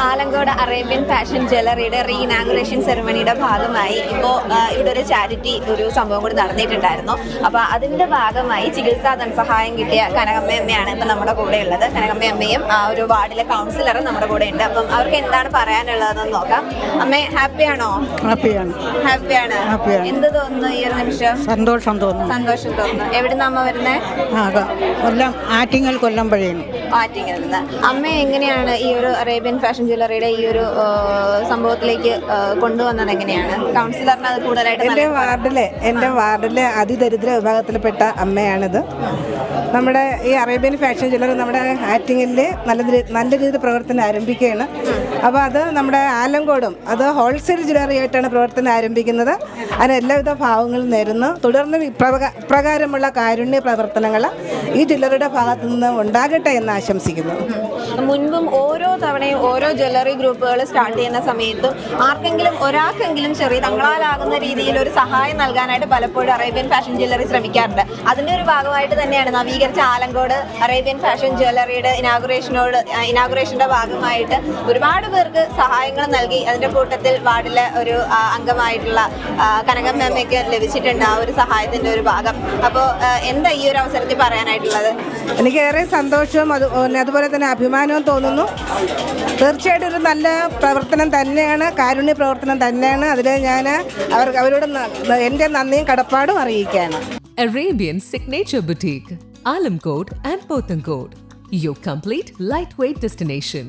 Alankode Arabian fashion ജ്വല്ലറിയുടെ റീഇനാഗുറേഷൻ സെറമണിയുടെ ഭാഗമായി ഇപ്പോൾ ഇവിടെ ഒരു ചാരിറ്റി ഒരു സംഭവം കൂടി നടന്നിട്ടുണ്ടായിരുന്നു. അപ്പോൾ അതിൻ്റെ ഭാഗമായി ചികിത്സാ ധനസഹായം കിട്ടിയ കനകമ്മയമ്മയാണ് ഇപ്പം നമ്മുടെ കൂടെ ഉള്ളത്. കനകമ്മയമ്മയും ആ ഒരു വാർഡിലെ കൗൺസിലറും നമ്മുടെ കൂടെ ഉണ്ട്. അപ്പം അവർക്ക് എന്താണ് പറയാനുള്ളതെന്ന് നോക്കാം. അമ്മ ഹാപ്പിയാണോ? ഹാപ്പിയാണ്. എന്ത് തോന്നുന്നു ഈ ഒരു നിമിഷം? സന്തോഷം തോന്നുന്നു. സന്തോഷം തോന്നുന്നു. എവിടുന്ന അമ്മ വരുന്നത്? കൊല്ലം ആറ്റിങ്ങൽ കൊല്ലംപുഴയിൽ. ആറ്റിങ്ങൽ നിന്ന്. അമ്മ എങ്ങനെയാണ് ഈ ഒരു അറേബ്യൻ ഫാഷൻ ജ്വല്ലറിയുടെ ഈ ഒരു സംഭവത്തിലേക്ക് കൊണ്ടുവന്നത്? എങ്ങനെയാണ് കൗൺസിലറിന് അത് കൂടുതലായിട്ട്? എൻ്റെ വാർഡിലെ അതിദരിദ്ര വിഭാഗത്തിൽപ്പെട്ട അമ്മയാണിത്. നമ്മുടെ ഈ അറേബ്യൻ ഫാഷൻ ജ്വല്ലറി നമ്മുടെ ആറ്റിങ്ങലിൽ നല്ല രീതിയിൽ പ്രവർത്തനം ആരംഭിക്കുകയാണ്. അപ്പോൾ അത് നമ്മുടെ ആലങ്കോടും അത് ഹോൾസെയിൽ ജ്വല്ലറി ആയിട്ടാണ് പ്രവർത്തനം ആരംഭിക്കുന്നത്. അതിന് എല്ലാവിധ ഭാവങ്ങളും നേരുന്നു. തുടർന്ന് ഇപ്രകാരമുള്ള കാരുണ്യ പ്രവർത്തനങ്ങൾ ഈ ജ്വല്ലറിയുടെ ഭാഗത്തു നിന്ന് ഉണ്ടാകട്ടെ എന്ന് ആശംസിക്കുന്നു. മുൻപും ഓരോ തവണയും ഓരോ ജ്വല്ലറി ഗ്രൂപ്പുകൾ സ്റ്റാർട്ട് ചെയ്യുന്ന സമയത്തും ആർക്കെങ്കിലും ഒരാൾക്കെങ്കിലും ചെറിയ തങ്ങളാലാകുന്ന രീതിയിൽ ഒരു സഹായം നൽകാനായിട്ട് പലപ്പോഴും അറേബ്യൻ ഫാഷൻ ജ്വല്ലറി ശ്രമിക്കാറുണ്ട്. അതിൻ്റെ ഒരു ഭാഗമായിട്ട് തന്നെയാണ് നവീകരിച്ച ആലങ്കോട് അറേബ്യൻ ഫാഷൻ ജ്വല്ലറിയുടെ ഇനാഗുറേഷൻ്റെ ഭാഗമായിട്ട് ഒരുപാട് പേർക്ക് സഹായങ്ങൾ നൽകി. അതിൻ്റെ കൂട്ടത്തിൽ വാർഡിലെ ഒരു അംഗമായിട്ടുള്ള കനകമ്മയ്ക്ക് ലഭിച്ചിട്ടുണ്ട് ആ ഒരു സഹായത്തിൻ്റെ ഒരു ഭാഗം. അപ്പോൾ എന്താ ഈ ഒരു അവസരത്തിൽ പറയാനായിട്ടുള്ളത്? എനിക്കേറെ സന്തോഷവും അതുപോലെ തന്നെ അഭിമാനവും തോന്നുന്നു. തീർച്ചയായിട്ടും ഒരു നല്ല പ്രവർത്തനം തന്നെയാണ്, കാരുണ്യ പ്രവർത്തനം തന്നെയാണ്. അതിൽ ഞാൻ അവരോട് എൻ്റെ നന്ദിയും കടപ്പാടും അറിയിക്കുകയാണ്. Arabian Signature Boutique, Alamkot and Pothankot, your complete lightweight destination.